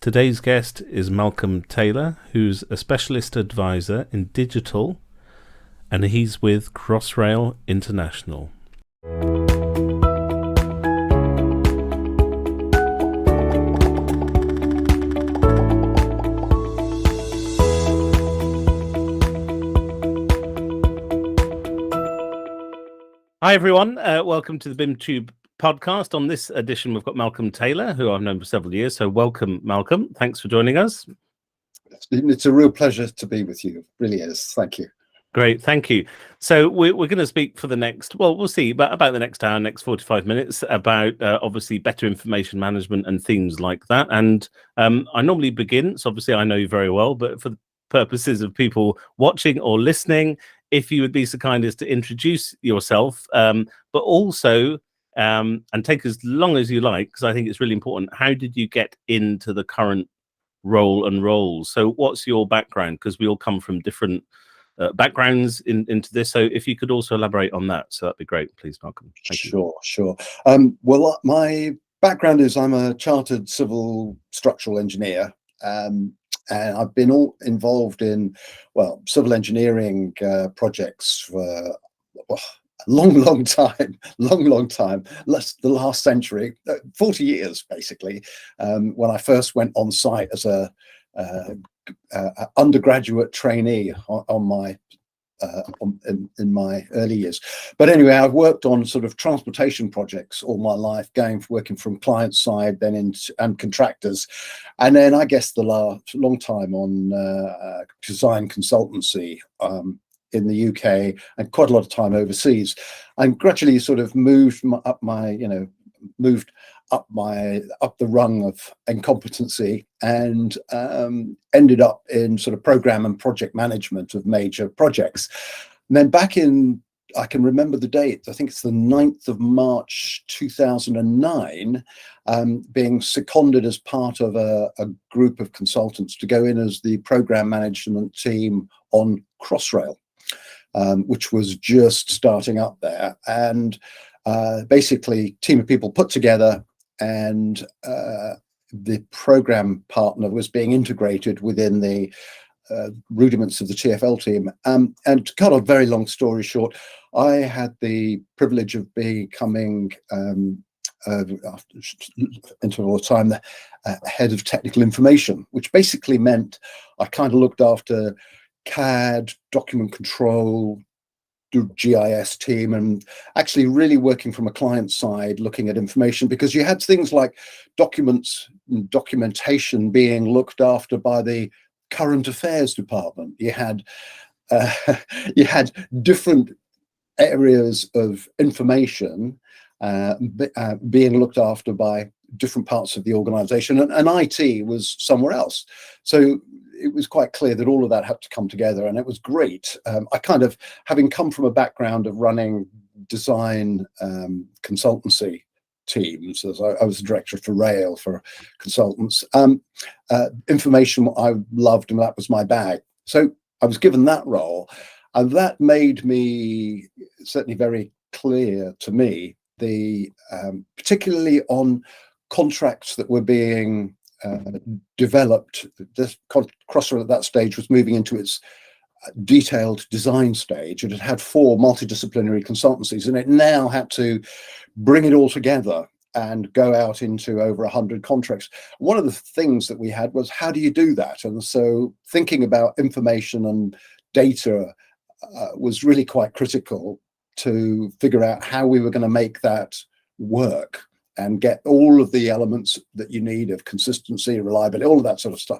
Today's guest is Malcolm Taylor, who's a specialist advisor in digital, and he's with Crossrail International. Hi everyone, welcome to the BimTube Podcast. On this edition, we've got Malcolm Taylor, who I've known for several years. So welcome, Malcolm. Thanks for joining us. It's a real pleasure to be with you. It really is. Thank you. Great, thank you. So we're going to speak for the next, we'll see, but about the next hour, next 45 minutes, about obviously better information management and themes like that. And I normally begin, so obviously I know you very well, but for the purposes of people watching or listening, if you would be so kind as to introduce yourself, but also and take as long as you like, because I think it's really important. How did you get into the current role and roles? So what's your background? Because we all come from different backgrounds into this. So if you could also elaborate on that, so that'd be great, please, Malcolm. Thank you. Sure. Well, my background is I'm a chartered civil structural engineer. And I've been involved in, civil engineering projects for long time, the last century, 40 years, basically, when I first went on site as a undergraduate trainee in my early years. But anyway, I've worked on sort of transportation projects all my life, working from client side, then and contractors, and then I guess the long time on design consultancy in the UK, and quite a lot of time overseas, and gradually sort of moved up the rung of incompetency, and ended up in sort of program and project management of major projects. And then I can remember the date, I think it's the 9th of March 2009, being seconded as part of a group of consultants to go in as the program management team on Crossrail, which was just starting up there. And basically, team of people put together, and the program partner was being integrated within the rudiments of the TfL team. And to cut a very long story short, I had the privilege of becoming, after interval of time, the head of technical information, which basically meant I kind of looked after CAD, document control, GIS team, and actually really working from a client side, looking at information, because you had things like documents and documentation being looked after by the current affairs department. You had different areas of information being looked after by different parts of the organization, and IT was somewhere else. So it was quite clear that all of that had to come together, and it was great. I kind of, having come from a background of running design consultancy teams, as I was the director for rail for consultants, information I loved, and that was my bag. So I was given that role, and that made me certainly very clear to me, particularly on contracts that were being developed. This Crossrail at that stage was moving into its detailed design stage. It had 4 multidisciplinary consultancies, and it now had to bring it all together and go out into over 100 contracts. One of the things that we had was, how do you do that? And so thinking about information and data was really quite critical to figure out how we were going to make that work and get all of the elements that you need of consistency, reliability, all of that sort of stuff.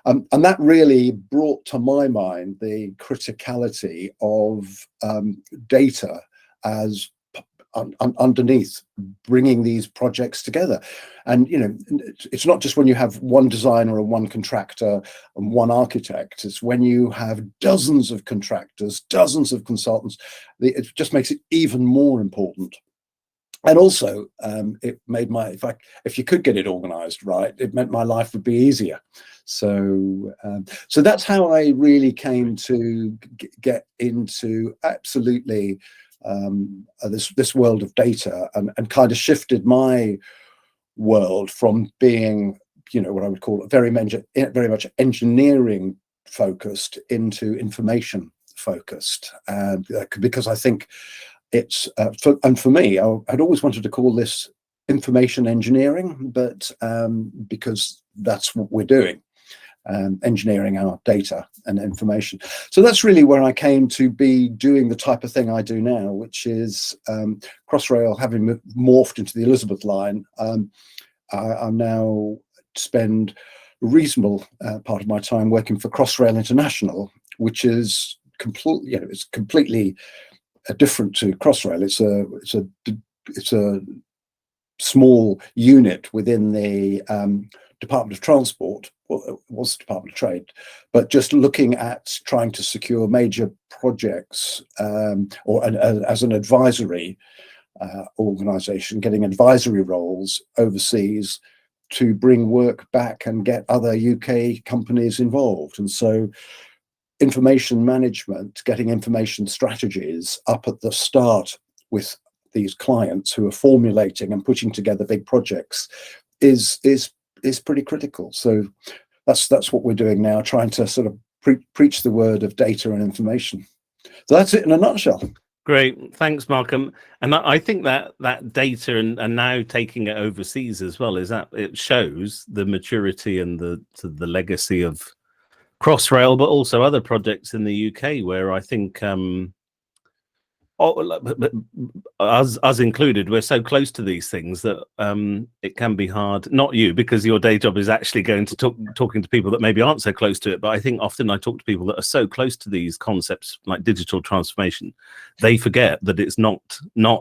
And that really brought to my mind the criticality of data as underneath bringing these projects together. And, it's not just when you have one designer or one contractor and one architect, it's when you have dozens of contractors, dozens of consultants, it just makes it even more important. And also, it made if you could get it organized right, it meant my life would be easier. So that's how I really came to get into absolutely this world of data, and kind of shifted my world from being what I would call very much engineering focused into information focused, and because I think it's for me, I'd always wanted to call this information engineering, but because that's what we're doing, engineering our data and information. So that's really where I came to be doing the type of thing I do now, which is Crossrail, having morphed into the Elizabeth line. I now spend a reasonable part of my time working for Crossrail International, which is completely different to Crossrail. It's a small unit within the Department of Transport. Well, it was the Department of Trade, but just looking at trying to secure major projects, or as an advisory organisation, getting advisory roles overseas to bring work back and get other UK companies involved. And so information management, getting information strategies up at the start with these clients who are formulating and putting together big projects is pretty critical. So that's what we're doing now, trying to sort of preach the word of data and information. So that's it in a nutshell. Great, thanks, Malcolm. And I think that data and now taking it overseas as well, is that it shows the maturity and the legacy of Crossrail, but also other projects in the UK, where I think us included, we're so close to these things that it can be hard. Not you, because your day job is actually going to talking to people that maybe aren't so close to it. But I think often I talk to people that are so close to these concepts like digital transformation, they forget that it's not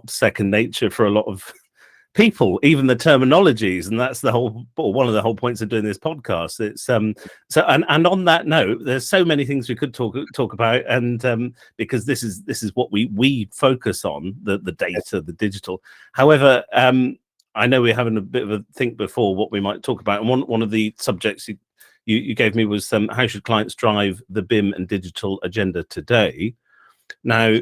second nature for a lot of people, even the terminologies, and that's one of the whole points of doing this podcast. It's so and on that note, there's so many things we could talk about, and because this is what we focus on, the data, the digital. However, I know we're having a bit of a think before what we might talk about, and one of the subjects you gave me was how should clients drive the BIM and digital agenda today. Now,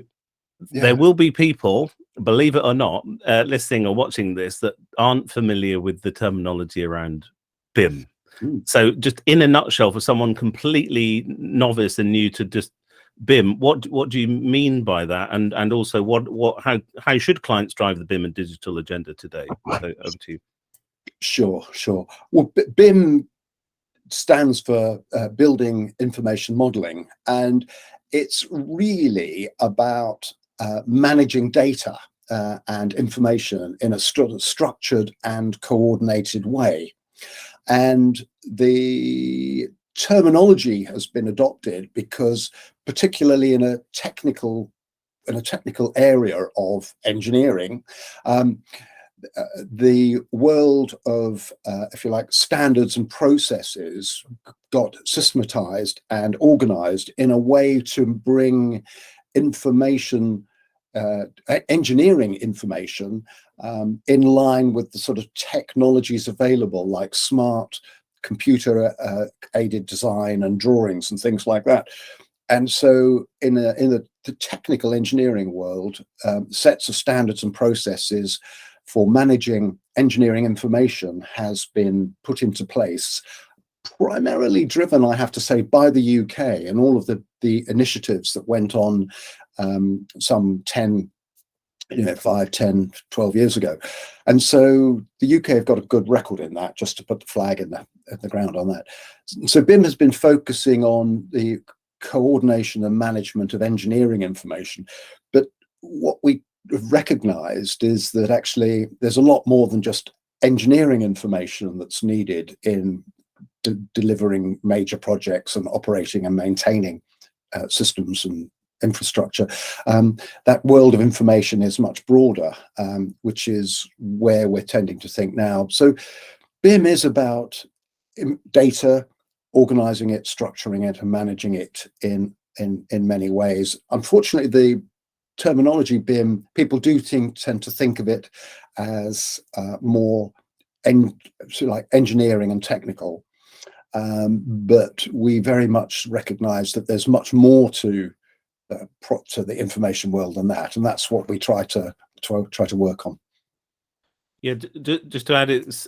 there will be people, believe it or not, listening or watching this that aren't familiar with the terminology around BIM. So just in a nutshell, for someone completely novice and new to just BIM, what do you mean by that? And also how should clients drive the BIM and digital agenda today? So over to you. Sure. Well, BIM stands for Building Information Modeling, and it's really about managing data and information in a structured and coordinated way. And the terminology has been adopted because, particularly in a technical area of engineering, the world of, if you like, standards and processes got systematized and organized in a way to bring information, engineering information, in line with the sort of technologies available, like smart computer aided design and drawings and things like that. And so in the technical engineering world, sets of standards and processes for managing engineering information has been put into place, primarily driven, I have to say, by the UK and all of the initiatives that went on some 5, 10, 12 years ago. And so the UK have got a good record in that, just to put the flag in the ground on that. So BIM has been focusing on the coordination and management of engineering information. But what we recognized is that actually there's a lot more than just engineering information that's needed in delivering major projects and operating and maintaining systems and infrastructure. That world of information is much broader, which is where we're tending to think now. So BIM is about data, organizing it, structuring it, and managing it in many ways. Unfortunately, the terminology BIM, people do tend to think of it as more like engineering and technical, but we very much recognize that there's much more to the information world than that, and that's what we try to work on. Yeah, just to add, it's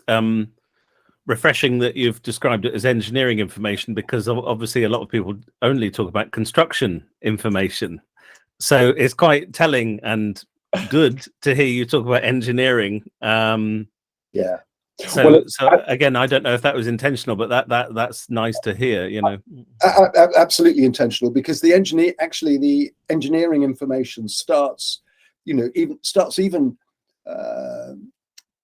refreshing that you've described it as engineering information, because obviously a lot of people only talk about construction information. So it's quite telling and good to hear you talk about engineering. Yeah. So again, I don't know if that was intentional, but that's nice to hear, you know. Absolutely intentional, because the engineering information starts, you know, even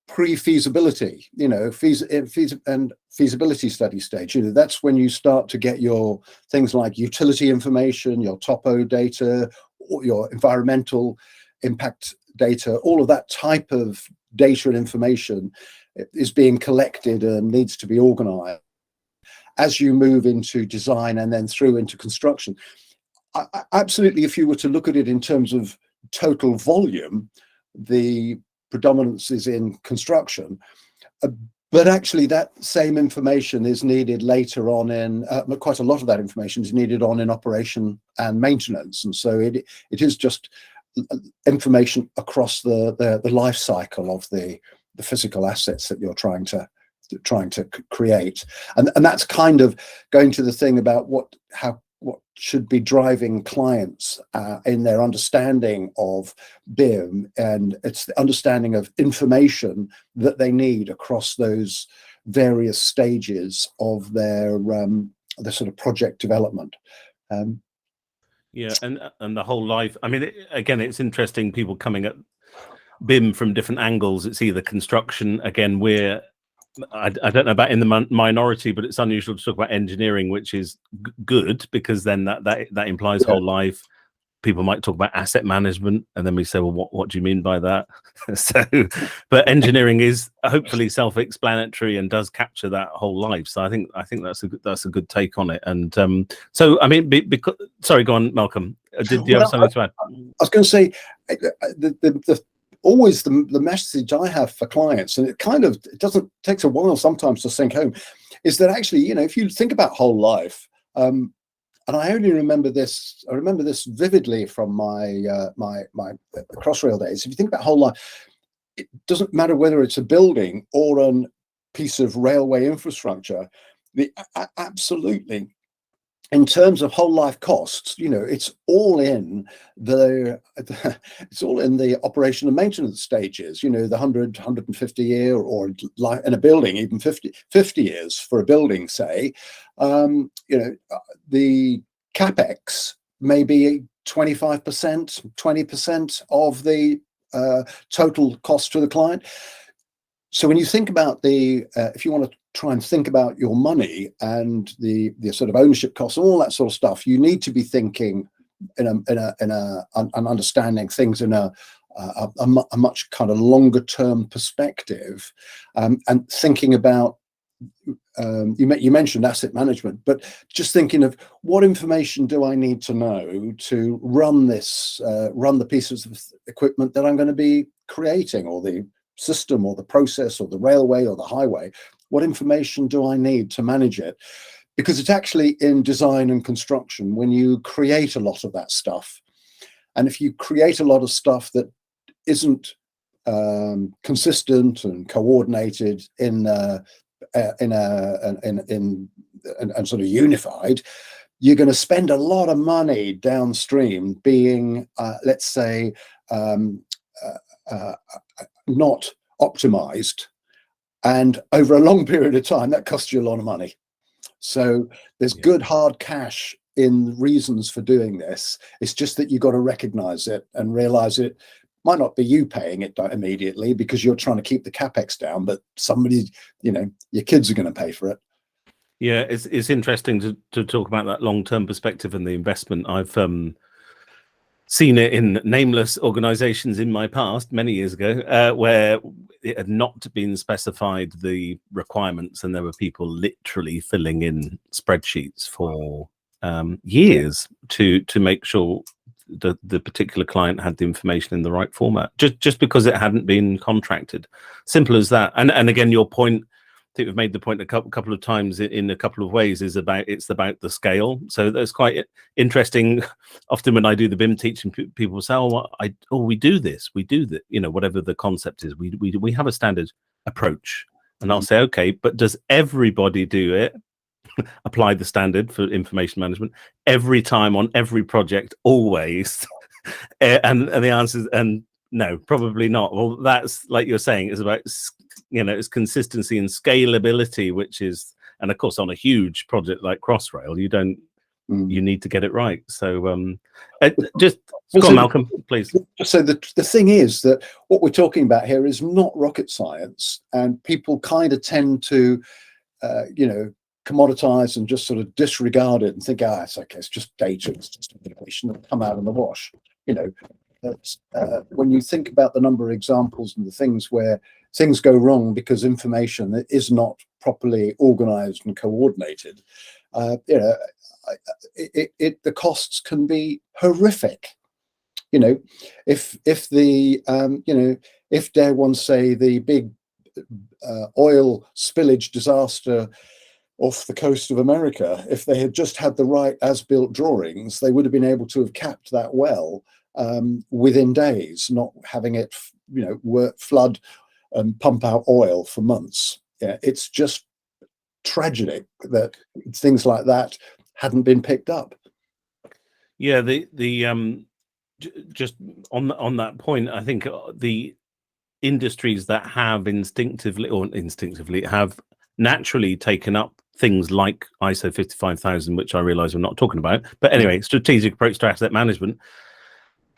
pre-feasibility, you know, feasibility study stage. You know, that's when you start to get your things like utility information, your topo data, or your environmental impact data. All of that type of data and information is being collected and needs to be organized as you move into design and then through into construction. Absolutely, if you were to look at it in terms of total volume, the predominance is in construction, but actually that same information is needed later on in quite a lot of that information is needed on in operation and maintenance, and so it is just information across the life cycle of the physical assets that you're trying to create, and that's kind of going to the thing about what should be driving clients in their understanding of BIM, and it's the understanding of information that they need across those various stages of their sort of project development. Yeah, and the whole life. I mean, again, it's interesting, people coming at BIM from different angles. It's either construction, again, I don't know about in the minority, but it's unusual to talk about engineering, which is good, because then that implies whole life. People might talk about asset management, and then we say, well, what do you mean by that? So, but engineering is hopefully self-explanatory and does capture that whole life. So I think that's a good take on it. And so I mean, because sorry, go on, Malcolm. Did you have something to add? I was going to say always the message I have for clients, and it takes a while sometimes to sink home, is that actually, you know, if you think about whole life, and I only remember this, vividly from my Crossrail days. If you think about whole life, it doesn't matter whether it's a building or a piece of railway infrastructure. Absolutely, in terms of whole life costs, you know, it's all in the operation and maintenance stages. You know, the 100, 150 year, or in a building, even 50 years for a building, say. You know, the capex may be 25%, 20% of the total cost to the client. So when you think about if you want to try and think about your money and the sort of ownership costs and all that sort of stuff, you need to be thinking and understanding things in a much kind of longer term perspective, and thinking about you mentioned asset management, but just thinking of what information do I need to know to run the pieces of equipment that I'm going to be creating, or the system, or the process, or the railway, or the highway. What information do I need to manage it? Because it's actually in design and construction when you create a lot of that stuff, and if you create a lot of stuff that isn't consistent and coordinated and sort of unified, you're going to spend a lot of money downstream being, let's say, not optimized, and over a long period of time that costs you a lot of money. So there's good hard cash in reasons for doing this. It's just that you've got to recognize it and realize it might not be you paying it immediately because you're trying to keep the capex down, but somebody, you know, your kids are going to pay for it. Yeah, it's interesting to talk about that long-term perspective and the investment. I've seen it in nameless organizations in my past, many years ago, where it had not been specified the requirements, and there were people literally filling in spreadsheets for years to make sure the particular client had the information in the right format, just because it hadn't been contracted. Simple as that. And again, your point, I think we've made the point a couple of times in a couple of ways, is it's about the scale. So that's quite interesting. Often when I do the BIM teaching, people say, we do this, you know, whatever the concept is, we have a standard approach, And I'll say, okay, but does everybody do it? Apply the standard for information management every time on every project, always? and the answer is, and no, probably not. Well, that's, like you're saying, it's about, it's consistency and scalability, which is, and of course, on a huge project like Crossrail, you need to get it right. So just go on, Malcolm, please. So the thing is that what we're talking about here is not rocket science, and people kind of tend to, commoditize and just sort of disregard it and think, it's okay, it's just data, it's just information that'll come out in the wash. When you think about the number of examples and the things where things go wrong because information is not properly organized and coordinated, the costs can be horrific. If dare one say the big oil spillage disaster off the coast of America, if they had just had the right as-built drawings, they would have been able to have capped that well within days, not having it, flood and pump out oil for months. It's just tragic that things like that hadn't been picked up. Yeah, just on that point, I think the industries that have instinctively have naturally taken up things like ISO 55000, which I realize we're not talking about, but anyway, strategic approach to asset management.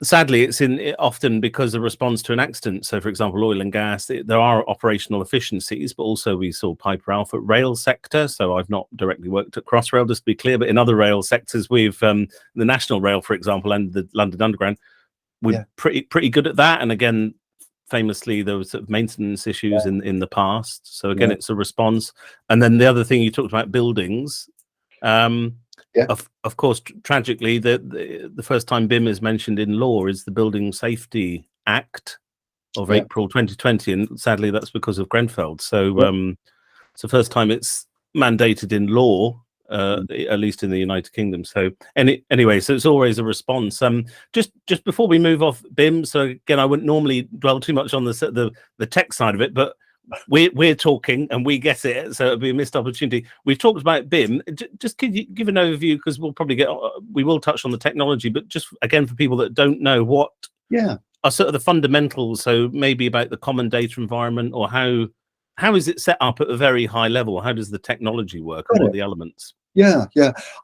Sadly, it's often because of response to an accident. So, for example, oil and gas, there are operational efficiencies, but also we saw Piper Alpha rail sector. So I've not directly worked at Crossrail, just to be clear, but in other rail sectors, we've the National Rail, for example, and the London Underground, we're pretty good at that. And again, famously, there was sort of maintenance issues in the past. So again, it's a response. And then the other thing you talked about, buildings. Of course, tragically, the first time BIM is mentioned in law is the Building Safety Act of April 2020, and sadly, that's because of Grenfell. So, it's the first time it's mandated in law, at least in the United Kingdom. So, anyway, so it's always a response. Just before we move off BIM, so again, I wouldn't normally dwell too much on the tech side of it, but we're talking and we get it, so it'll be a missed opportunity. We've talked about BIM. Just could you give an overview, because we will touch on the technology, but just again for people that don't know, what are sort of the fundamentals, so maybe about the common data environment, or how is it set up at a very high level? How does the technology work, and what are the elements? Yeah.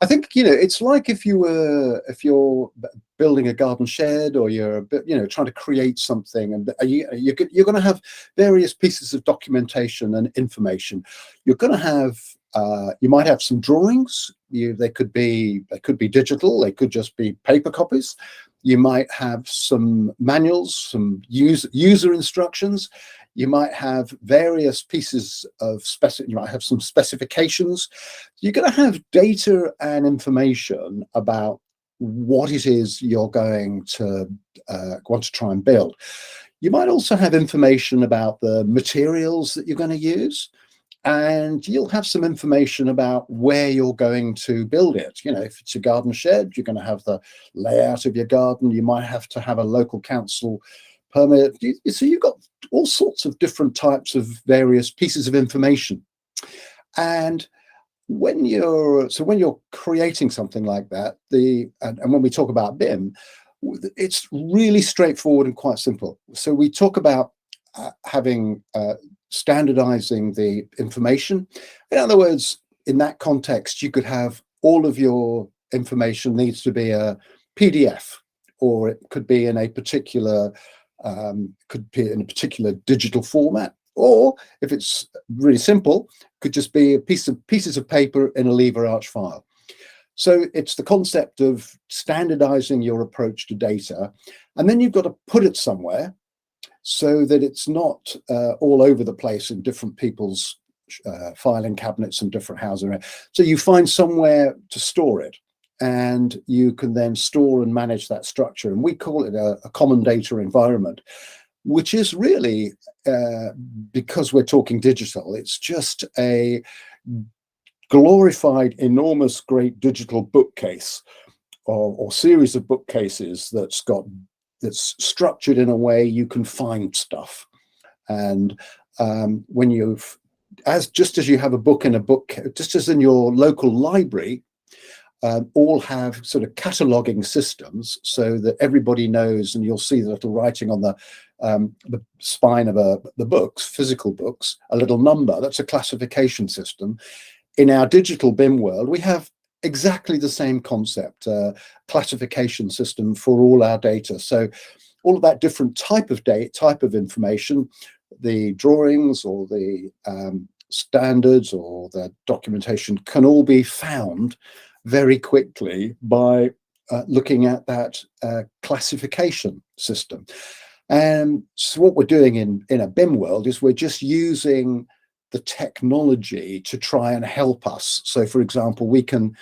I think, it's like if you're building a garden shed, or you're trying to create something, and you're going to have various pieces of documentation and information. You're going to have you might have some drawings. They could be digital. They could just be paper copies. You might have some manuals, some user instructions. You might have various pieces of you might have some specifications. You're going to have data and information about what it is you're going to want to try and build. You might also have information about the materials that you're going to use, and you'll have some information about where you're going to build it. If it's a garden shed, you're going to have the layout of your garden. You might have to have a local council permit. So you've got all sorts of different types of various pieces of information. And when you're creating something like that, and when we talk about BIM, it's really straightforward and quite simple. So we talk about standardizing the information. In other words, in that context, you could have all of your information needs to be a PDF, or it could be in a particular digital format, or if it's really simple, could just be pieces of paper in a lever arch file. So it's the concept of standardizing your approach to data, and then you've got to put it somewhere so that it's not all over the place in different people's filing cabinets and different houses. So you find somewhere to store it, and you can then store and manage that structure. And we call it a common data environment, which is really, because we're talking digital, it's just a glorified, enormous, great digital bookcase, or series of bookcases that's structured in a way you can find stuff. And when you've just as you have a book in a book, just as in your local library, all have sort of cataloging systems so that everybody knows, and you'll see the little writing on the spine of the books, physical books, a little number. That's a classification system. In our digital BIM world, we have exactly the same concept, classification system for all our data. So all of that different type of data, type of information, the drawings or the standards or the documentation can all be found very quickly by looking at that classification system. And so what we're doing in a BIM world is we're just using the technology to try and help us. So for example, we can,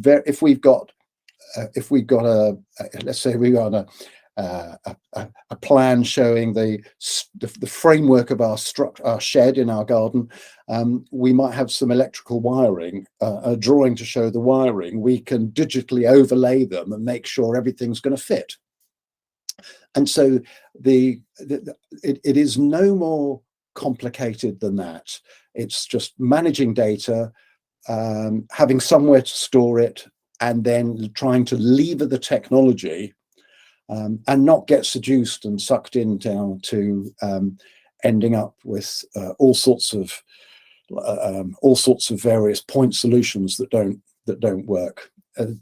if we've got let's say we got a plan showing the framework of our shed in our garden, we might have some electrical wiring, a drawing to show the wiring. We can digitally overlay them and make sure everything's going to fit. And so it is no more complicated than that. It's just managing data, having somewhere to store it, and then trying to lever the technology and not get seduced and sucked in down to ending up with all sorts of various point solutions that don't work. And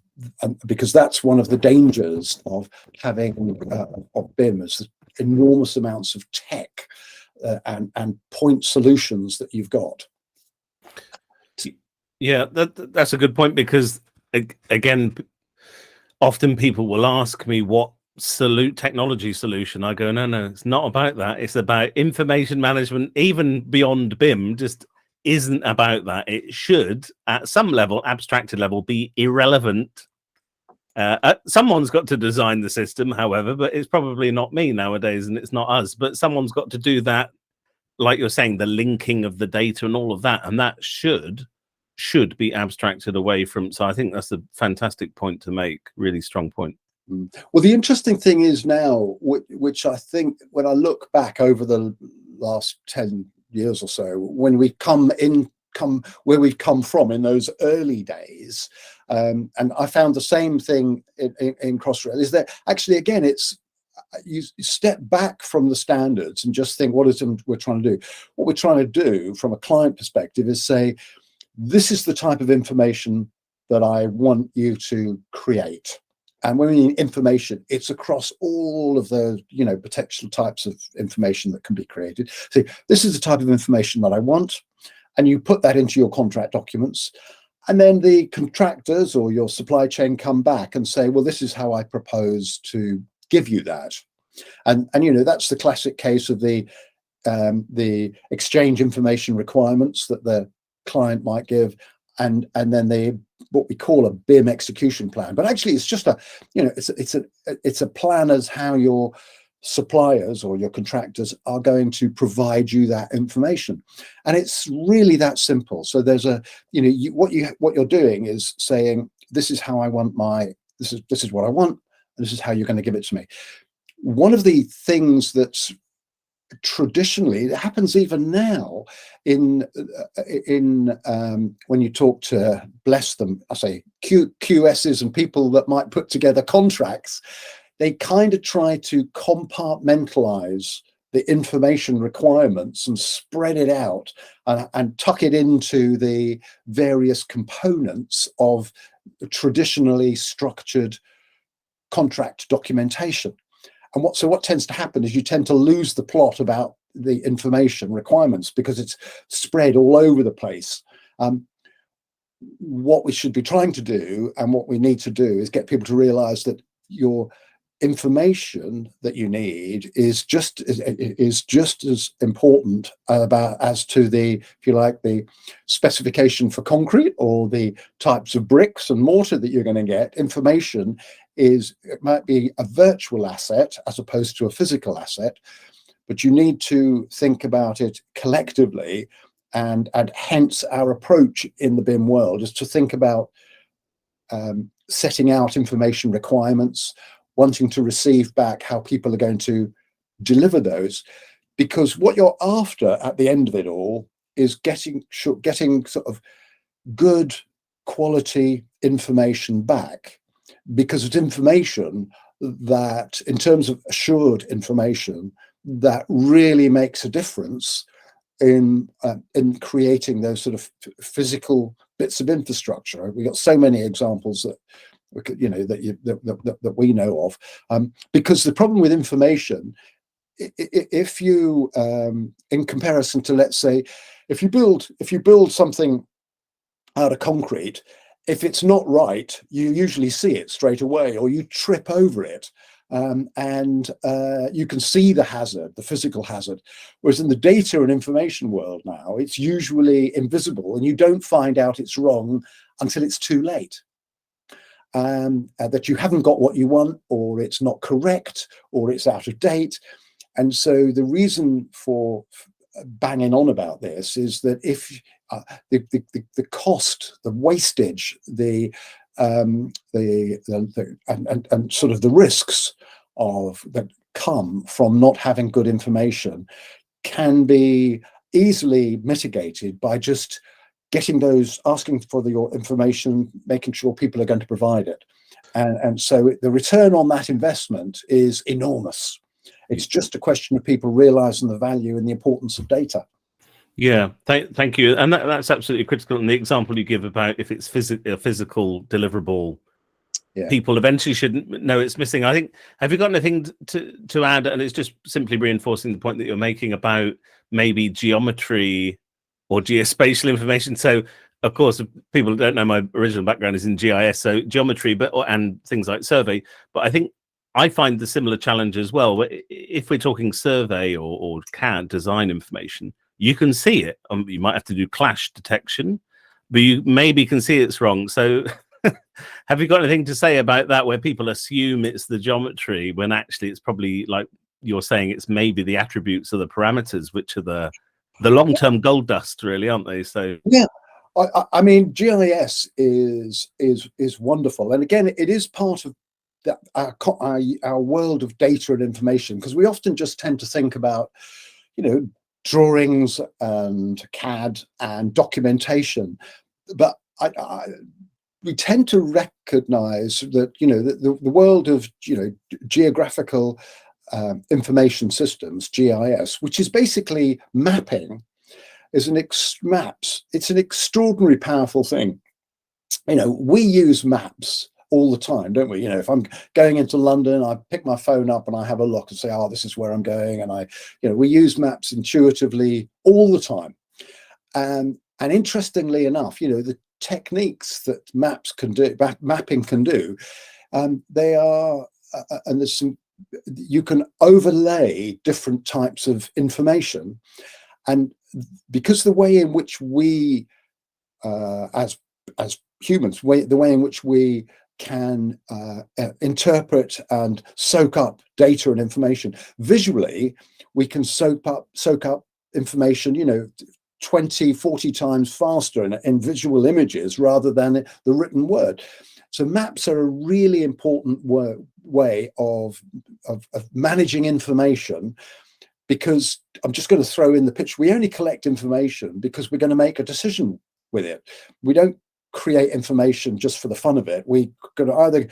because that's one of the dangers of having of BIM, is the enormous amounts of tech and point solutions that you've got. Yeah, that's a good point, because again, often people will ask me what technology solution. I go, no, it's not about that. It's about information management. Even beyond BIM, just isn't about that. It should, at some level, abstracted level, be irrelevant. Someone's got to design the system, however, but it's probably not me nowadays, and it's not us. But someone's got to do that, like you're saying, the linking of the data and all of that, and that should be abstracted away from. So I think that's a fantastic point to make. Really strong point. Well, the interesting thing is now, which I think when I look back over the last 10 years or so, when we come where we've come from in those early days, and I found the same thing in Crossrail, is that actually, again, it's you step back from the standards and just think, what is it we're trying to do? What we're trying to do from a client perspective is say, this is the type of information that I want you to create. And when we mean information, it's across all of the, potential types of information that can be created. So this is the type of information that I want, and you put that into your contract documents. And then the contractors or your supply chain come back and say, well, this is how I propose to give you that. And that's the classic case of the exchange information requirements that the client might give, and then what we call a BIM execution plan. But actually, it's just it's a plan as how your suppliers or your contractors are going to provide you that information, and it's really that simple. So there's what you're doing is saying, this is how I want this is what I want, and this is how you're going to give it to me. One of the things that's traditionally, it happens even now in when you talk to, bless them, I say QSs and people that might put together contracts, they kind of try to compartmentalize the information requirements and spread it out and tuck it into the various components of traditionally structured contract documentation. And what tends to happen is you tend to lose the plot about the information requirements because it's spread all over the place. What we should be trying to do, and what we need to do, is get people to realize that your information that you need is just as important as to the, if you like, the specification for concrete or the types of bricks and mortar that you're going to get. Information it might be a virtual asset as opposed to a physical asset, but you need to think about it collectively, and hence our approach in the BIM world is to think about setting out information requirements, wanting to receive back how people are going to deliver those, because what you're after at the end of it all is getting sort of good quality information back, because it's information that, in terms of assured information, that really makes a difference in creating those sort of physical bits of infrastructure. We've got so many examples that that we know of, because the problem with information, if you in comparison to, let's say, if you build something out of concrete, if it's not right, you usually see it straight away, or you trip over it. And you can see the hazard, the physical hazard. Whereas in the data and information world now, it's usually invisible, and you don't find out it's wrong until it's too late. That you haven't got what you want, or it's not correct, or it's out of date. And so the reason for banging on about this is that if the cost, the wastage, and sort of the risks that come from not having good information can be easily mitigated by just asking for your information, making sure people are going to provide it. And so the return on that investment is enormous. It's just a question of people realizing the value and the importance of data. Yeah, thank you. And that's absolutely critical. And the example you give about if it's a physical deliverable, people eventually should know it's missing. I think, have you got anything to add? And it's just simply reinforcing the point that you're making about maybe geometry or geospatial information. So, of course, if people don't know, my original background is in GIS, so geometry, and things like survey. But I think I find the similar challenge as well. If we're talking survey or CAD design information, you can see it. You might have to do clash detection, but you maybe can see it's wrong. So have you got anything to say about that, where people assume it's the geometry when actually it's probably, like you're saying, it's maybe the attributes or the parameters, which are the long-term gold dust, really, aren't they? So yeah, I mean, GIS is wonderful. And again, it is part of our world of data and information, because we often just tend to think about, drawings and CAD and documentation, but we tend to recognize that the world of geographical information systems, GIS, which is basically mapping, is it's an extraordinarily powerful thing. We use maps all the time, don't we? If I'm going into London, I pick my phone up and I have a look and say, oh, this is where I'm going. And we use maps intuitively all the time. And interestingly enough, the techniques that mapping can do, they are, and there's some, you can overlay different types of information. And because the way in which we, as humans, the way in which we can interpret and soak up data and information visually, we can soak up information 20, 40 times faster in visual images rather than the written word. So maps are a really important way of managing information, because I'm just going to throw in the pitch. We only collect information because we're going to make a decision with it. We don't create information just for the fun of it. We're going to either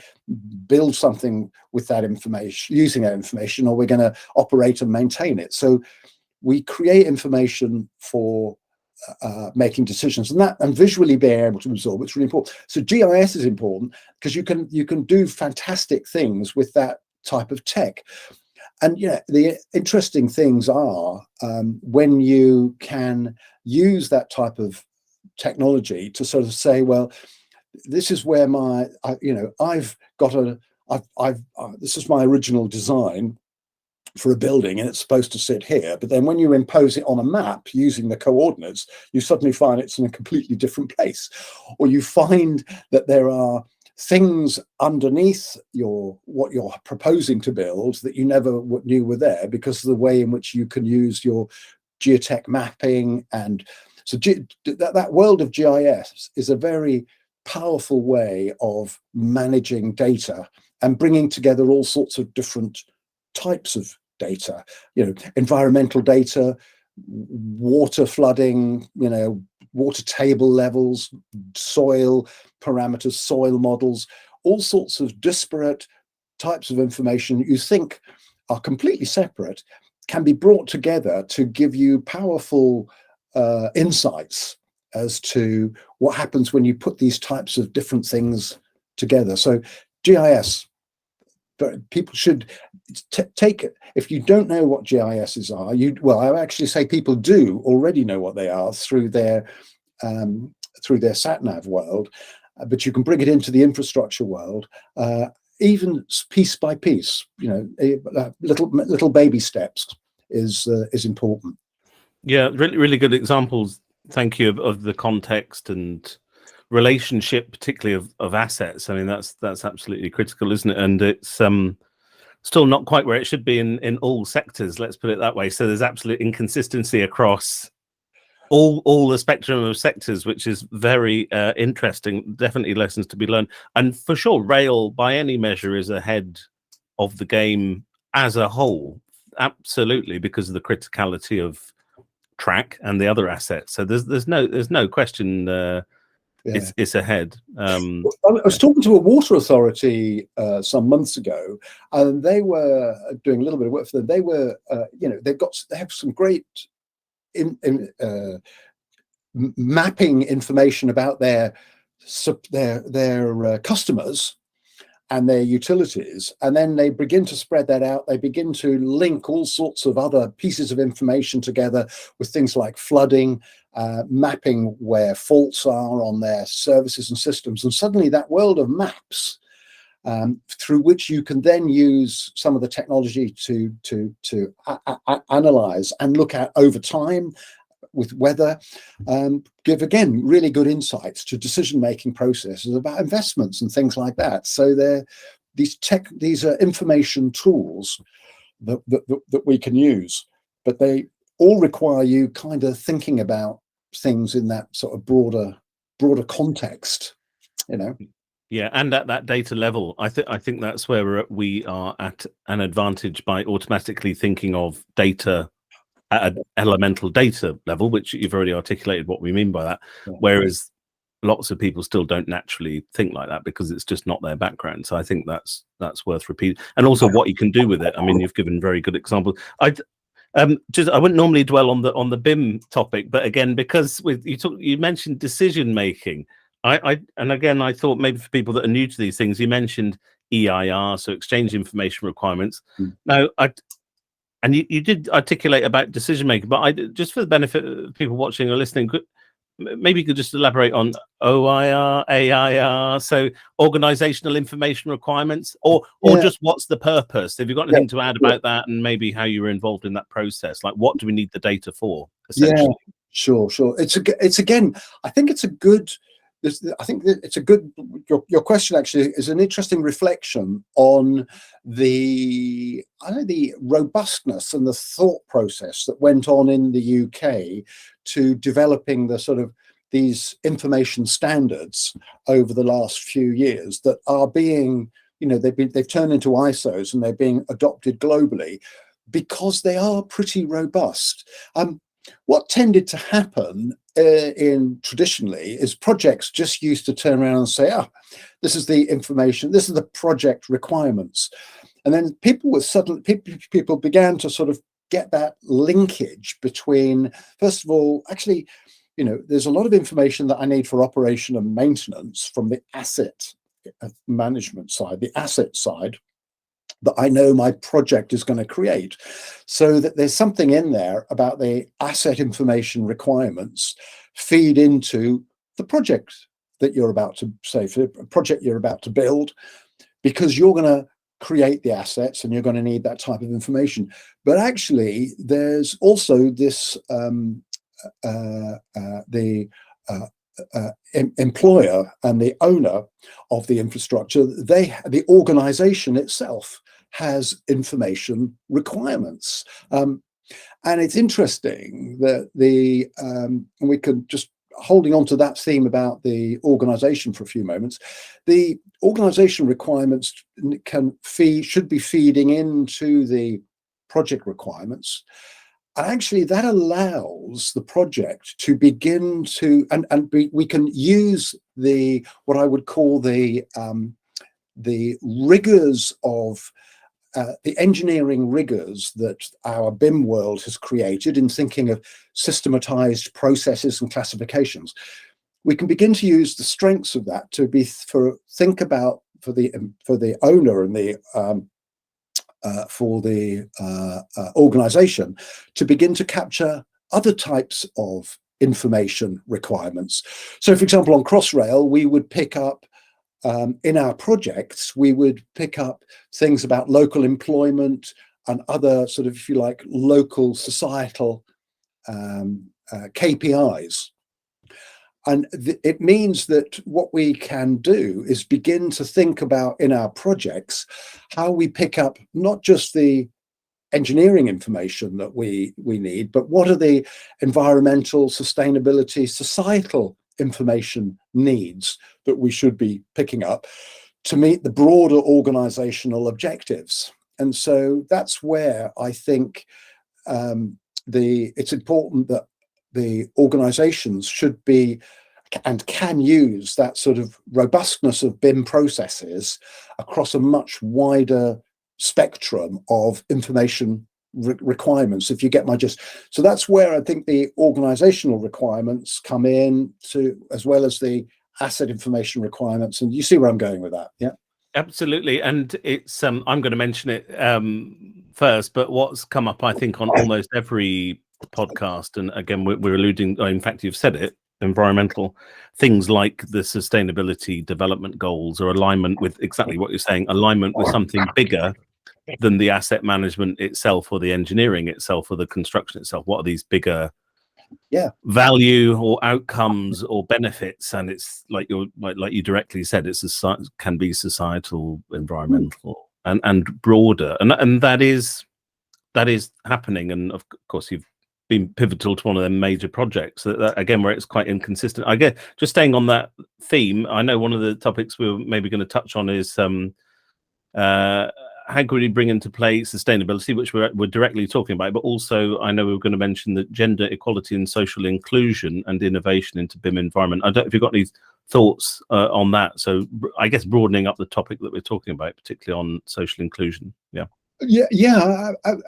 build something with that information, using that information, or we're going to operate and maintain it. So we create information for making decisions, and visually being able to absorb it's really important. So GIS is important because you can do fantastic things with that type of tech. And the interesting things are when you can use that type of technology to sort of say, well, this is where this is my original design for a building, and it's supposed to sit here. But then when you impose it on a map using the coordinates, you suddenly find it's in a completely different place, or you find that there are things underneath what you're proposing to build that you never knew were there, because of the way in which you can use your geotech mapping. And so that world of GIS is a very powerful way of managing data and bringing together all sorts of different types of data, environmental data, water flooding, water table levels, soil parameters, soil models, all sorts of disparate types of information you think are completely separate can be brought together to give you powerful insights as to what happens when you put these types of different things together. So GIS, but people should take it. If you don't know what GISs are, I actually say people do already know what they are through their sat-nav world, but you can bring it into the infrastructure world, even piece by piece. Little baby steps is important. Yeah, really, really good examples. Thank you of the context and relationship, particularly of assets. I mean, that's absolutely critical, isn't it? And it's still not quite where it should be in all sectors. Let's put it that way. So there's absolute inconsistency across all the spectrum of sectors, which is very interesting. Definitely lessons to be learned. And for sure, rail by any measure is ahead of the game as a whole. Absolutely, because of the criticality of track and the other assets. So there's no question. It's ahead. I was talking to a water authority some months ago, and they were doing a little bit of work for them. They were, they have some great mapping information about their customers and their utilities, and then they begin to spread that out. They begin to link all sorts of other pieces of information together with things like flooding, mapping where faults are on their services and systems, and suddenly that world of maps, through which you can then use some of the technology to analyze and look at over time with weather, give again really good insights to decision-making processes about investments and things like that. So these are information tools that we can use, but they all require you kind of thinking about things in that sort of broader context, Yeah, and at that data level, I think that's where we are at an advantage by automatically thinking of data at an elemental data level, which you've already articulated what we mean by that. Yeah. Whereas lots of people still don't naturally think like that because it's just not their background. So I think that's worth repeating. And also what you can do with it. I mean, you've given very good examples. I wouldn't normally dwell on the BIM topic, but again, because you mentioned decision making. And again, I thought maybe for people that are new to these things, you mentioned EIR, so exchange information requirements. Now, and you did articulate about decision making, but just for the benefit of people watching or listening, maybe you could just elaborate on OIR, AIR, so organizational information requirements, or just what's the purpose? Have you got anything to add about that, and maybe how you were involved in that process? Like, what do we need the data for, essentially? Yeah, sure. It's again, I think it's a good. I think it's a good. Your question actually is an interesting reflection on the robustness and the thought process that went on in the UK to developing the sort of these information standards over the last few years that are being, they've turned into ISOs and they're being adopted globally because they are pretty robust. What tended to happen traditionally is projects just used to turn around and say, this is the information, this is the project requirements. And then people began to sort of get that linkage between, first of all, actually, there's a lot of information that I need for operation and maintenance from the asset management side, the asset side, that I know my project is going to create, so that there's something in there about the asset information requirements feed into the project that you're about to say, for a project you're about to build, because you're going to create the assets and you're going to need that type of information. But actually, there's also this employer and the owner of the infrastructure, the organization itself has information requirements. And it's interesting that we can just holding on to that theme about the organization for a few moments. The organization requirements should be feeding into the project requirements. actually, that allows the project to begin to, we can use what I would call the rigors of the engineering rigors that our BIM world has created in thinking of systematized processes and classifications. We can begin to use the strengths of that to think about for the owner and for the organization to begin to capture other types of information requirements. So, for example, on Crossrail, we would pick up in our projects, we would pick up things about local employment and other sort of, if you like, local societal KPIs. And it means that what we can do is begin to think about in our projects how we pick up not just the engineering information that we need, but what are the environmental, sustainability, societal information needs that we should be picking up to meet the broader organizational objectives. And so that's where I think it's important that the organizations should be and can use that sort of robustness of BIM processes across a much wider spectrum of information requirements, if you get my gist. So that's where I think the organizational requirements come in, as well as the asset information requirements. And you see where I'm going with that, yeah? Absolutely. And it's I'm going to mention it first, but what's come up, I think, on almost every podcast, and again, we're alluding, in fact, you've said it, environmental things like the sustainability development goals or alignment with exactly what you're saying, alignment with something bigger than the asset management itself or the engineering itself or the construction itself. What are these bigger value or outcomes or benefits? And it's like you directly said, can be societal, environmental, and broader, and that is happening. And of course, you've been pivotal to one of the major projects that again, where it's quite inconsistent. I guess just staying on that theme, I know one of the topics we're maybe going to touch on is how can we bring into play sustainability, which we're directly talking about, but also I know we were going to mention that gender equality and social inclusion and innovation into BIM environment. I don't know if you've got any thoughts on that. So I guess broadening up the topic that we're talking about, particularly on social inclusion. Yeah,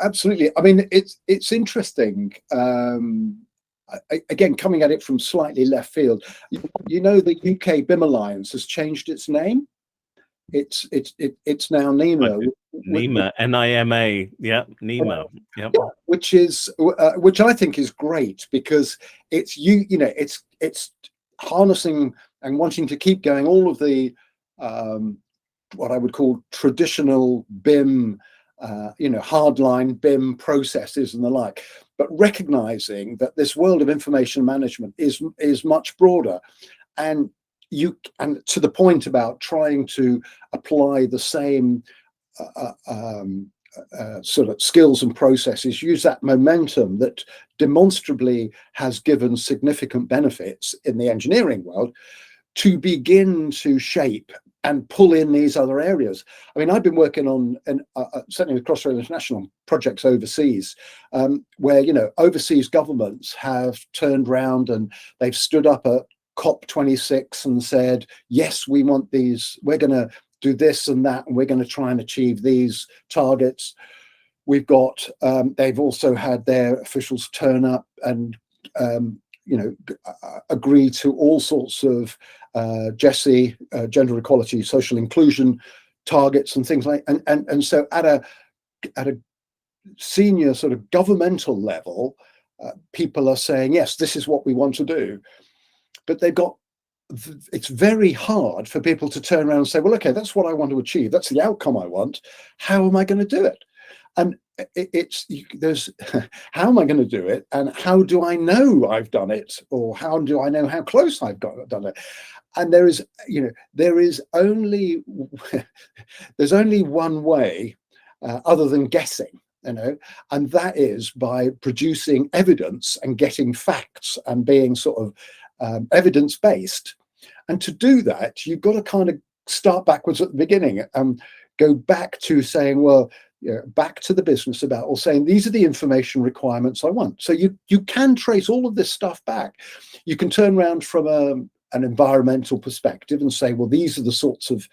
absolutely. I mean, it's interesting. Again, coming at it from slightly left field, you know, the UK BIM Alliance has changed its name. It's now NIMA. NIMA, NIMA, yeah, NIMA, yeah. Which I think is great, because it's it's harnessing and wanting to keep going all of the what I would call traditional BIM, hardline BIM processes and the like, but recognizing that this world of information management is much broader, and to the point about trying to apply the same sort of skills and processes, use that momentum that demonstrably has given significant benefits in the engineering world to begin to shape and pull in these other areas. I mean, I've been working on, certainly with Crossrail International, projects overseas, where, overseas governments have turned around and they've stood up at COP26 and said, yes, we want these, we're going to do this and that, and we're going to try and achieve these targets. We've got, they've also had their officials turn up and, agree to all sorts of gender equality, social inclusion targets and things like, and so at a senior sort of governmental level, people are saying, yes, this is what we want to do. But it's very hard for people to turn around and say, well, okay, that's what I want to achieve. That's the outcome I want. How am I going to do it? And there's how am I going to do it? And how do I know I've done it? Or how do I know how close I've done it? And there's only one way other than guessing, and that is by producing evidence and getting facts and being sort of evidence-based. And to do that, you've got to kind of start backwards at the beginning and go back to saying, well, back to the business about, or saying these are the information requirements I want. So you can trace all of this stuff back. You can turn around from an environmental perspective and say, well, these are the sorts of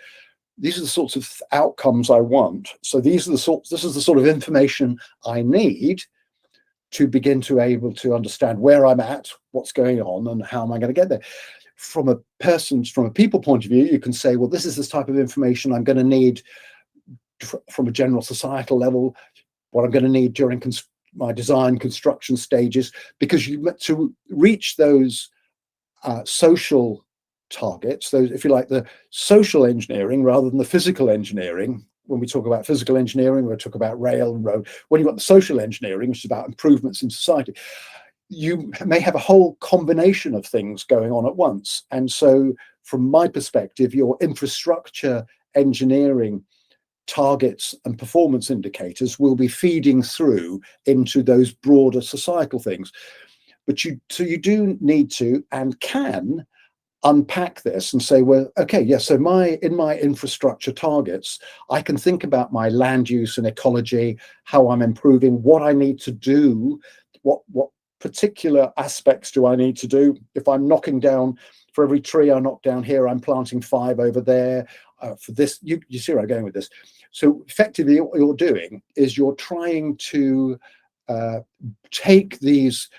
outcomes I want. So this is the sort of information I need to begin to able to understand where I'm at, what's going on, and how am I going to get there. From a people point of view, you can say, well, this is this type of information I'm going to need from a general societal level, what I'm going to need during my design construction stages, because to reach those social targets, those, if you like, the social engineering rather than the physical engineering. When we talk about physical engineering, we talk about rail and road. When you've got the social engineering, which is about improvements in society, you may have a whole combination of things going on at once. And so from my perspective, your infrastructure engineering targets and performance indicators will be feeding through into those broader societal things. But you do need to and can unpack this and say, well, okay, yes, so in my infrastructure targets, I can think about my land use and ecology, how I'm improving, what I need to do, what particular aspects do I need to do. If I'm knocking down, for every tree I knock down here, I'm planting 5 over there. For this, you see where I'm going with this. So effectively, what you're doing is you're trying to take these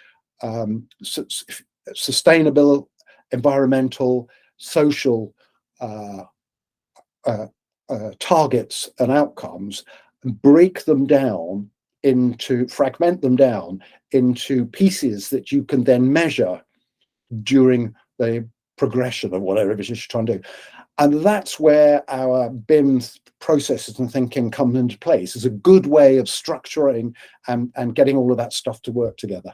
sustainable, environmental, social targets and outcomes, and fragment them down into pieces that you can then measure during the progression of whatever it is you're trying to do. And that's where our BIM processes and thinking come into place. It's a good way of structuring and getting all of that stuff to work together.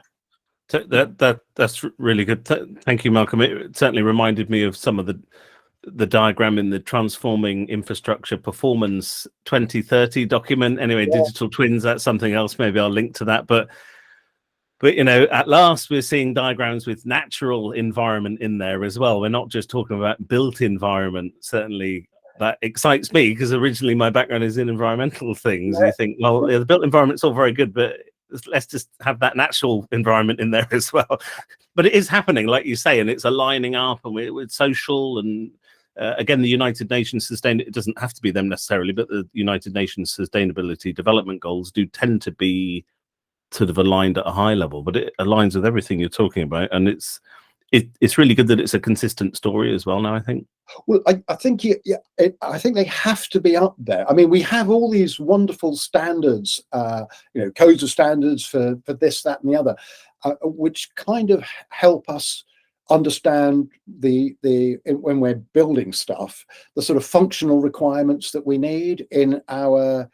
That's really good. Thank you, Malcolm. It certainly reminded me of some of the diagram in the Transforming Infrastructure Performance 2030 document. Anyway, yeah. Digital twins, that's something else. Maybe I'll link to that. But at last we're seeing diagrams with natural environment in there as well. We're not just talking about built environment. Certainly that excites me, because originally my background is in environmental things. Yeah. You think, well, the built environment's all very good, but let's just have that natural environment in there as well. But it is happening, like you say, and it's aligning up and with social and again, the United Nations it doesn't have to be them necessarily, but the United Nations Sustainability Development Goals do tend to be sort of aligned at a high level, but it aligns with everything you're talking about. And it's really good that it's a consistent story as well now, I think. Well, I think I think they have to be up there. I mean, we have all these wonderful standards, codes of standards for this, that, and the other, which kind of help us understand when we're building stuff, the sort of functional requirements that we need in our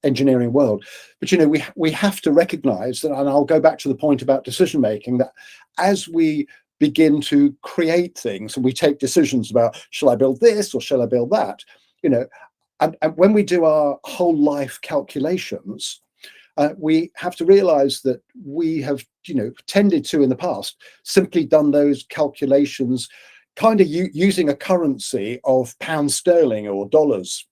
engineering world. But we have to recognize that, and I'll go back to the point about decision making, that as we begin to create things and we take decisions about, shall I build this or shall I build that, and when we do our whole life calculations, we have to realize that we have tended to, in the past, simply done those calculations kind of using a currency of pound sterling or dollars.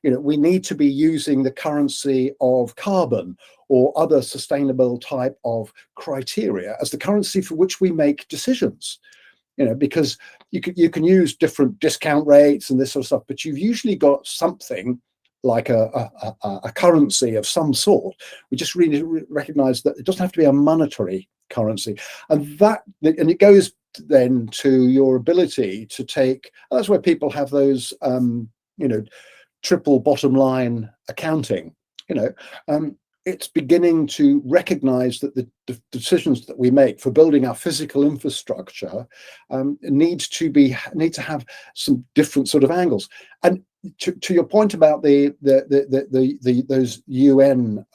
We need to be using the currency of carbon or other sustainable type of criteria as the currency for which we make decisions. Because you can use different discount rates and this sort of stuff, but you've usually got something like a currency of some sort. We just really recognize that it doesn't have to be a monetary currency, and it goes then to your ability to take. That's where people have those triple bottom line accounting. It's beginning to recognize that the decisions that we make for building our physical infrastructure need to have some different sort of angles. And to your point about those UN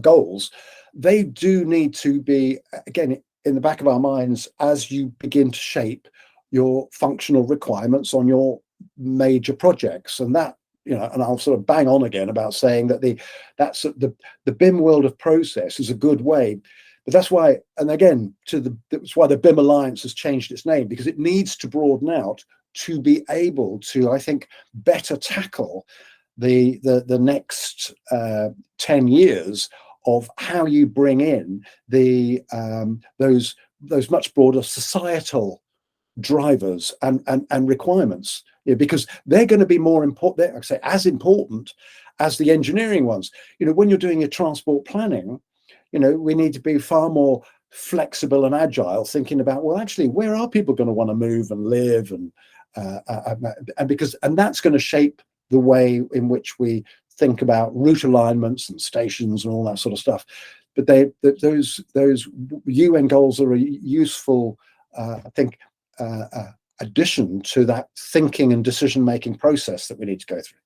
goals, they do need to be, again, in the back of our minds as you begin to shape your functional requirements on your major projects. And that, and I'll sort of bang on again about saying that the BIM world of process is a good way, But that's why, and again, that's why the BIM Alliance has changed its name, because it needs to broaden out to be able to, I think, better tackle the next 10 years of how you bring in those much broader societal drivers and requirements, because they're going to be more important, I say, as important as the engineering ones. When you're doing your transport planning, we need to be far more flexible and agile, thinking about, well, actually, where are people going to want to move and live, and that's going to shape the way in which we think about route alignments and stations and all that sort of stuff. But those UN goals are a useful, I think, addition to that thinking and decision-making process that we need to go through.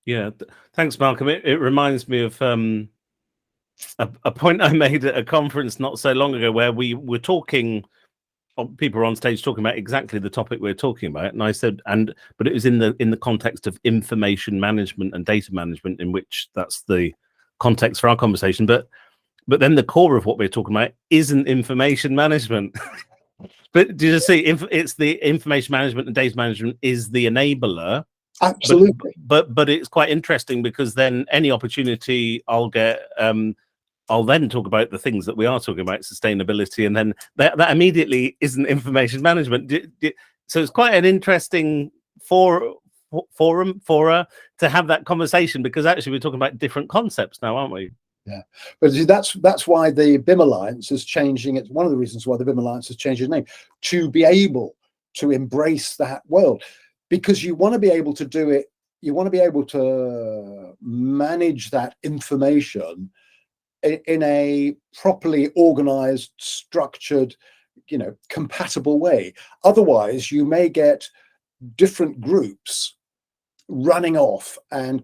Yeah, thanks, Malcolm. It reminds me of a point I made at a conference not so long ago, where we were talking, people were on stage talking about exactly the topic we're talking about, and I said, but it was in the context of information management and data management, in which that's the context for our conversation. But then the core of what we're talking about isn't information management. But do you see, it's the information management and data management is the enabler. Absolutely. But it's quite interesting, because then any opportunity I'll get, I'll then talk about the things that we are talking about, sustainability, and then that immediately isn't information management. So it's quite an interesting forum to have that conversation, because actually we're talking about different concepts now, aren't we? Yeah, but that's why the BIM Alliance is changing. It's one of the reasons why the BIM Alliance has changed its name, to be able to embrace that world, because you want to be able to do it. You want to be able to manage that information in a properly organized, structured, compatible way. Otherwise, you may get different groups running off and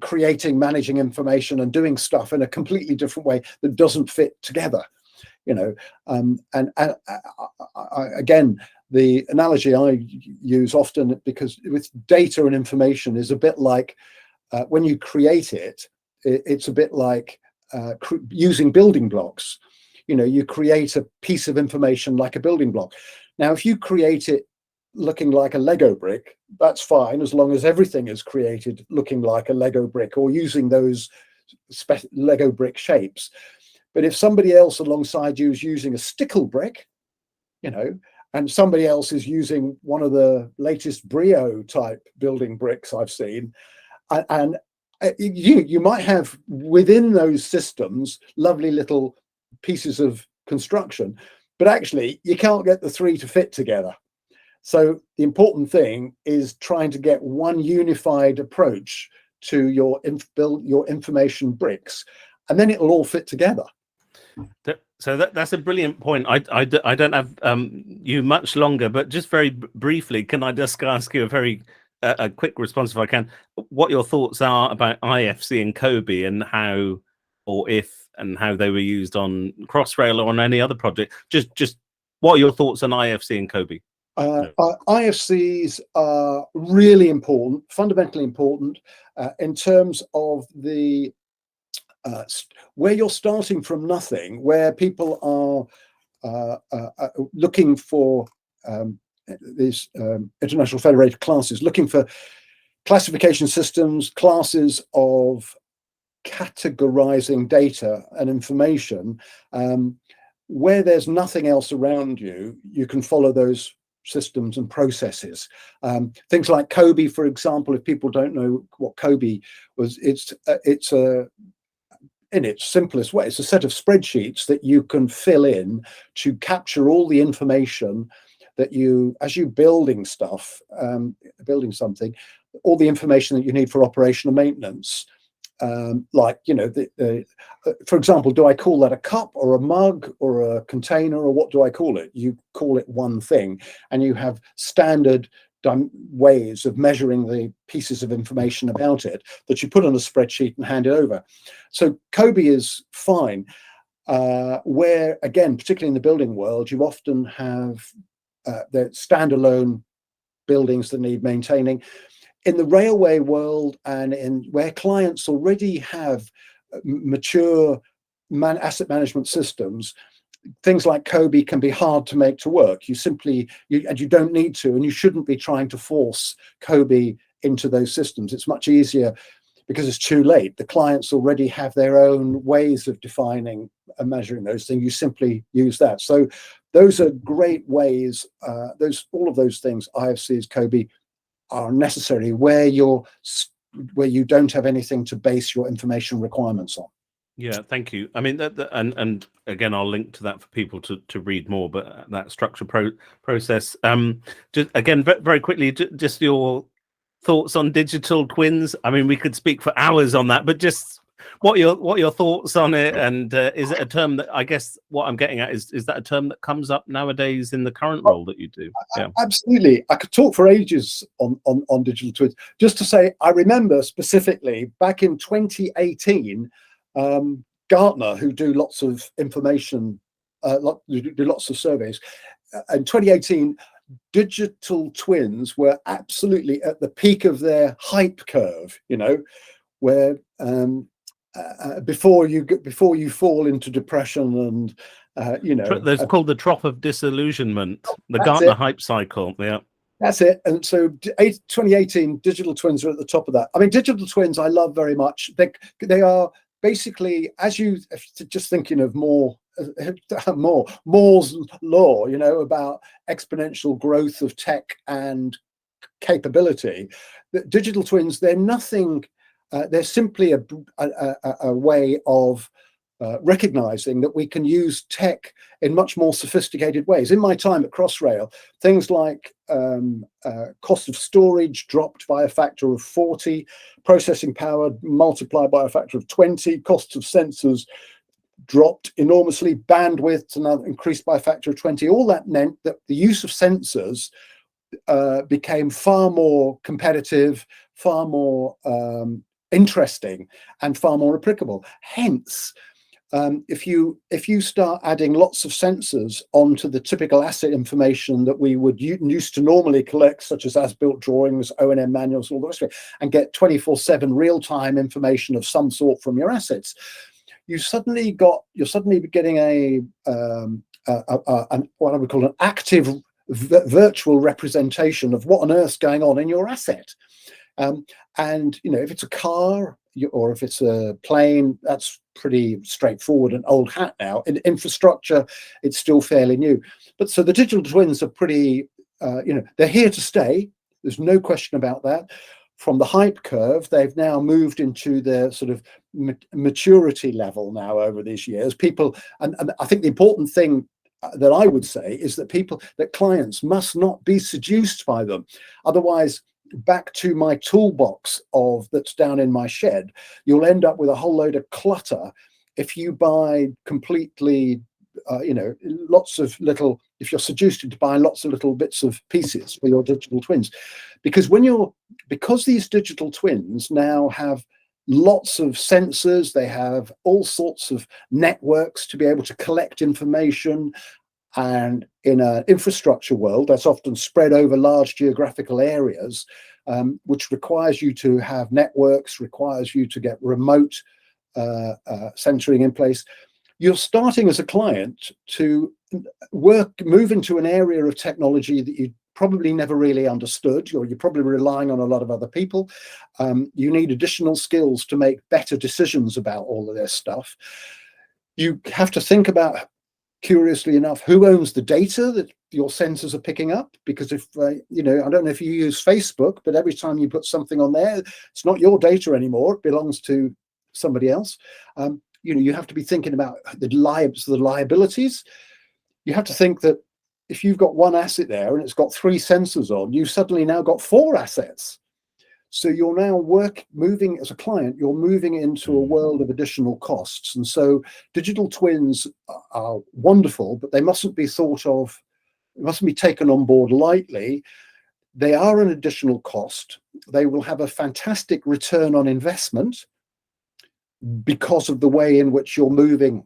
managing information and doing stuff in a completely different way that doesn't fit together. Again, the analogy I use often, because with data and information, is a bit like when you create it's a bit like using building blocks. You create a piece of information like a building block. Now, if you create it looking like a Lego brick, that's fine, as long as everything is created looking like a Lego brick or using those Lego brick shapes. But if somebody else alongside you is using a stickle brick, and somebody else is using one of the latest Brio type building bricks I've seen, and you might have within those systems lovely little pieces of construction, but actually you can't get the three to fit together. So the important thing is trying to get one unified approach to your information bricks, and then it'll all fit together. So that's a brilliant point. I don't have you much longer, but just very briefly, can I just ask you a quick response, if I can, what your thoughts are about IFC and COBE, and how, or if and how they were used on Crossrail or on any other project? Just what are your thoughts on IFC and COBE? IFCs are really important, fundamentally important, in terms of the where you're starting from nothing, where people are looking for these international federated classes, looking for classification systems, classes of categorizing data and information, where there's nothing else around you. You can follow those systems and processes. Things like COBE, for example, if people don't know what COBE was, it's a, in its simplest way, it's a set of spreadsheets that you can fill in to capture all the information that you, as you building stuff, building something, all the information that you need for operational maintenance. Like, for example, do I call that a cup or a mug or a container, or what do I call it? You call it one thing, and you have standard ways of measuring the pieces of information about it that you put on a spreadsheet and hand it over. So COBE is fine. Where, again, particularly in the building world, you often have the standalone buildings that need maintaining. In the railway world, and in where clients already have mature asset management systems, things like COBie can be hard to make to work. And you don't need to, and you shouldn't be trying to force COBie into those systems. It's much easier because it's too late. The clients already have their own ways of defining and measuring those things. You simply use that. So those are great ways. All of those things, IFCs, COBie, are necessary where you don't have anything to base your information requirements on. Yeah, thank you. I mean, and again, I'll link to that for people to read more. But that structure process. Just again, very quickly, just your thoughts on digital twins. I mean, we could speak for hours on that, but just what your thoughts on it, and is it a term that, I guess what I'm getting at is that a term that comes up nowadays in the current role that you do? Yeah, absolutely. I could talk for ages on digital twins. Just to say, I remember specifically back in 2018, Gartner, who do lots of information, do lots of surveys, in 2018. Digital twins were absolutely at the peak of their hype curve, where before you fall into depression and It's called the trough of disillusionment, the Gartner hype cycle. Yeah, that's it. And so 2018, digital twins are at the top of that. I mean, digital twins I love very much. They are basically, just thinking of Moore's law, about exponential growth of tech and capability. The digital twins, they're nothing. They're simply a way of recognizing that we can use tech in much more sophisticated ways. In my time at Crossrail, things like cost of storage dropped by a factor of 40, processing power multiplied by a factor of 20, costs of sensors dropped enormously, bandwidth increased by a factor of 20. All that meant that the use of sensors became far more competitive, far more interesting, and far more applicable. Hence, if you start adding lots of sensors onto the typical asset information that we would used to normally collect, such as as-built drawings, O&M manuals, all the rest of it, and get 24/7 real-time information of some sort from your assets, you're suddenly getting what I would call an active virtual representation of what on earth's going on in your asset. And if it's a car or if it's a plane, that's pretty straightforward and old hat now. In infrastructure, it's still fairly new. But so the digital twins are pretty, they're here to stay. There's no question about that. From the hype curve, they've now moved into their sort of maturity level now over these years. People, and I think the important thing that I would say is that clients must not be seduced by them. Otherwise, back to my toolbox that's down in my shed, you'll end up with a whole load of clutter if you buy completely if you're seduced into buying lots of little bits of pieces for your digital twins. Because these digital twins now have lots of sensors, they have all sorts of networks to be able to collect information. And in an infrastructure world, that's often spread over large geographical areas, which requires you to have networks, requires you to get remote centering in place. You're starting as a client to move into an area of technology that you probably never really understood, or you're probably relying on a lot of other people. You need additional skills to make better decisions about all of this stuff. You have to think about, curiously enough, who owns the data that your sensors are picking up? Because if, I don't know if you use Facebook, but every time you put something on there, it's not your data anymore. It belongs to somebody else. You have to be thinking about the liabilities. You have to think that if you've got one asset there and it's got 3 sensors on, you've suddenly now got 4 assets. So you're now moving as a client, you're moving into a world of additional costs. And so digital twins are wonderful, but they mustn't be taken on board lightly. They are an additional cost. They will have a fantastic return on investment because of the way in which you're moving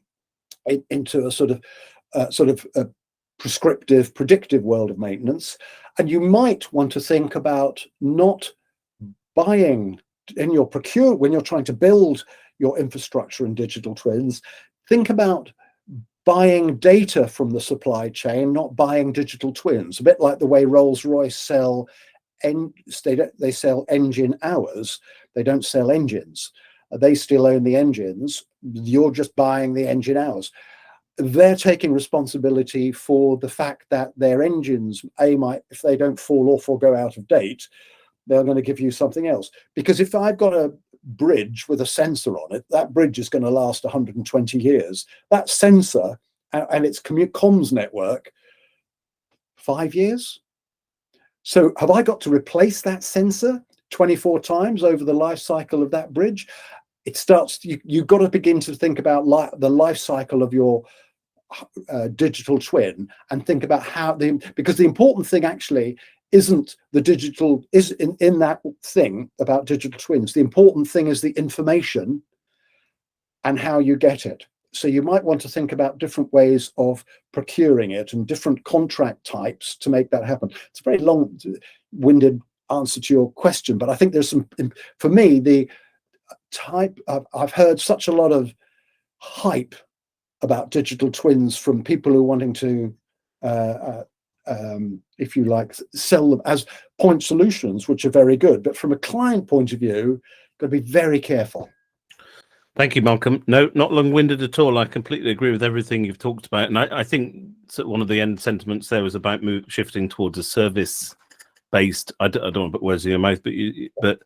into a sort of a prescriptive, predictive world of maintenance. And you might want to think about not buying in your when you're trying to build your infrastructure in digital twins. Think about buying data from the supply chain, not buying digital twins. A bit like the way Rolls-Royce sell, they sell engine hours. They don't sell engines. They still own the engines. You're just buying the engine hours. They're taking responsibility for the fact that their engines, if they don't fall off or go out of date, they're going to give you something else. Because if I've got a bridge with a sensor on it, that bridge is going to last 120 years. That sensor and its comms network, 5 years. So have I got to replace that sensor 24 times over the life cycle of that bridge? It starts, you've got to begin to think about the life cycle of your digital twin, and think about how because the important thing actually isn't the digital, is in that thing about digital twins. The important thing is the information and how you get it. So you might want to think about different ways of procuring it and different contract types to make that happen. It's a very long-winded answer to your question, but I think there's some, for me, the type I've heard such a lot of hype about digital twins from people who are wanting to if you like, sell them as point solutions, which are very good. But from a client point of view, got to be very careful. Thank you, Malcolm. No, not long-winded at all. I completely agree with everything you've talked about. And I think one of the end sentiments there was about shifting towards a service-based, I don't want to put words in your mouth, but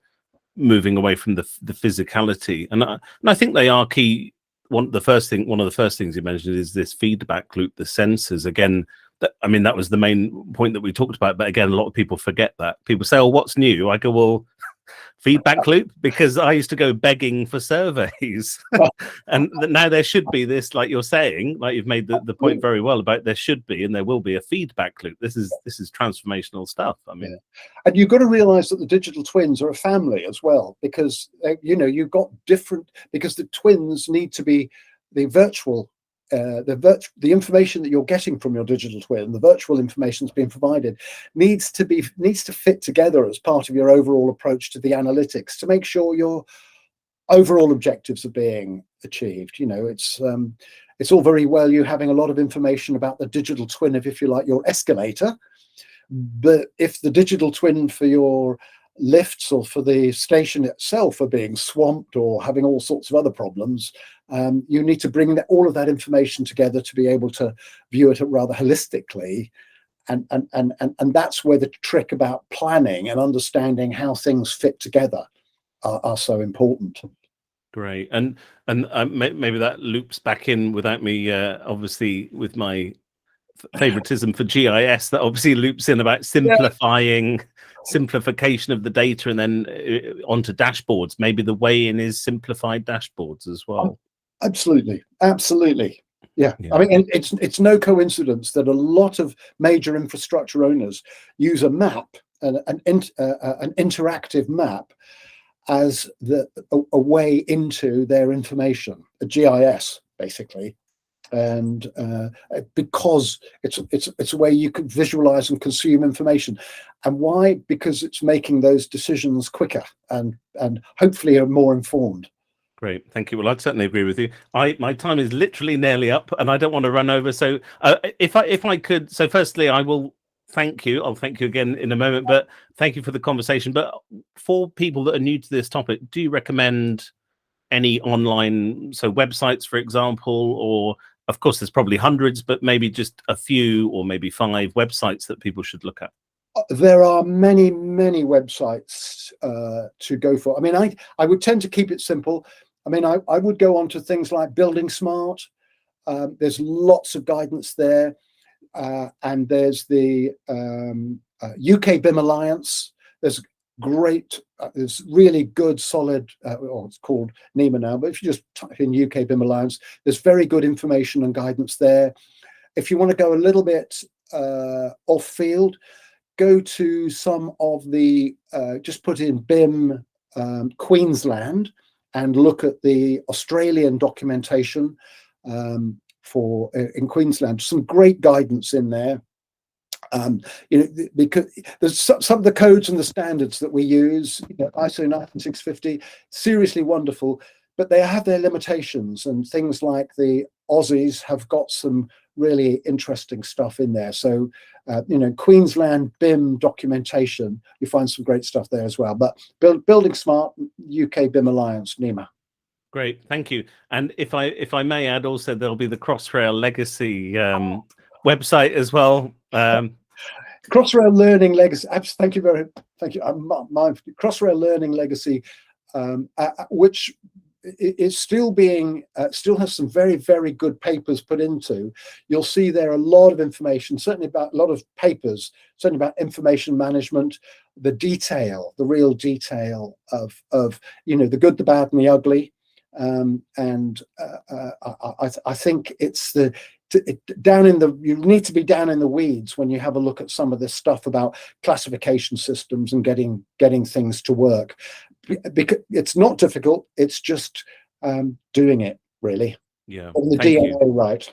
moving away from the physicality. And I think they are key. One of the first things you mentioned is this feedback loop, the sensors. Again, that was the main point that we talked about. But again, a lot of people forget that. People say, "Oh, what's new?" I go, "Well, feedback loop," because I used to go begging for surveys. And now there should be this, like you're saying, like you've made the point very well about there should be and there will be a feedback loop. This is transformational stuff. Yeah. And you've got to realize that the digital twins are a family as well, because you've got different, because the twins need to be the virtual the information that you're getting from your digital twin, the virtual information that's being provided, needs to fit together as part of your overall approach to the analytics to make sure your overall objectives are being achieved. It's all very well you having a lot of information about the digital twin of, if you like, your escalator, but if the digital twin for your lifts or for the station itself are being swamped or having all sorts of other problems, you need to bring all of that information together to be able to view it rather holistically, and that's where the trick about planning and understanding how things fit together are so important. Great. And maybe that loops back in, without me obviously with my favoritism for GIS, that obviously loops in about simplification of the data, and then onto dashboards. Maybe the way in is simplified dashboards as well. Absolutely. Yeah. I mean, it's no coincidence that a lot of major infrastructure owners use a map, an interactive map, as a way into their information, a GIS basically. And because it's a way you can visualize and consume information. And why? Because it's making those decisions quicker and hopefully are more informed. Great, thank you. Well, I'd certainly agree with you. My time is literally nearly up, and I don't want to run over. So if I could, so firstly, I will thank you. I'll thank you again in a moment, but thank you for the conversation. But for people that are new to this topic, do you recommend any online, so websites, for example, or of course there's probably hundreds, but maybe just a few or maybe 5 websites that people should look at? There are many websites to go for. I mean, I would tend to keep it simple. I mean, I would go on to things like Building Smart. There's lots of guidance there. And there's the UK BIM Alliance. There's really good, solid, it's called NEMA now, but if you just type in UK BIM Alliance, there's very good information and guidance there. If you want to go a little bit off field, go to some of the, just put in BIM Queensland and look at the Australian documentation in Queensland. Some great guidance in there. Because there's some of the codes and the standards that we use, ISO 19650, seriously wonderful, but they have their limitations, and things like the Aussies have got some really interesting stuff in there. So, Queensland BIM documentation, you find some great stuff there as well. But Building Smart, UK BIM Alliance, NEMA. Great, thank you. And if I may add, also there'll be the Crossrail Legacy website as well. Crossrail Learning Legacy. Thank you. Crossrail Learning Legacy, which is still has some very, very good papers put into. You'll see there a lot of information, certainly about a lot of papers, certainly about information management, the real detail of the good, the bad, and the ugly. I think it's you need to be down in the weeds when you have a look at some of this stuff about classification systems and getting things to work, because it's not difficult. It's just doing it, really. Yeah, and the DNA right.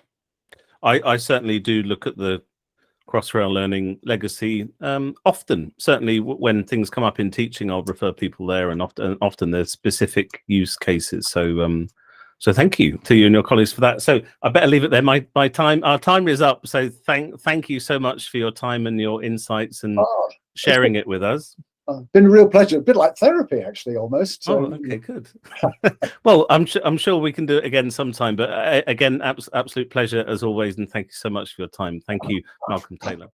I certainly do look at the Crossrail Learning Legacy often. Certainly when things come up in teaching, I'll refer people there, and often there's specific use cases. So thank you to you and your colleagues for that. So I better leave it there. Our time is up. So thank you so much for your time and your insights and sharing it with us. Been a real pleasure. A bit like therapy, actually, almost. So. Oh, okay, good. Well, I'm sure we can do it again sometime. But again, absolute pleasure as always, and thank you so much for your time. Thank you, Malcolm Taylor.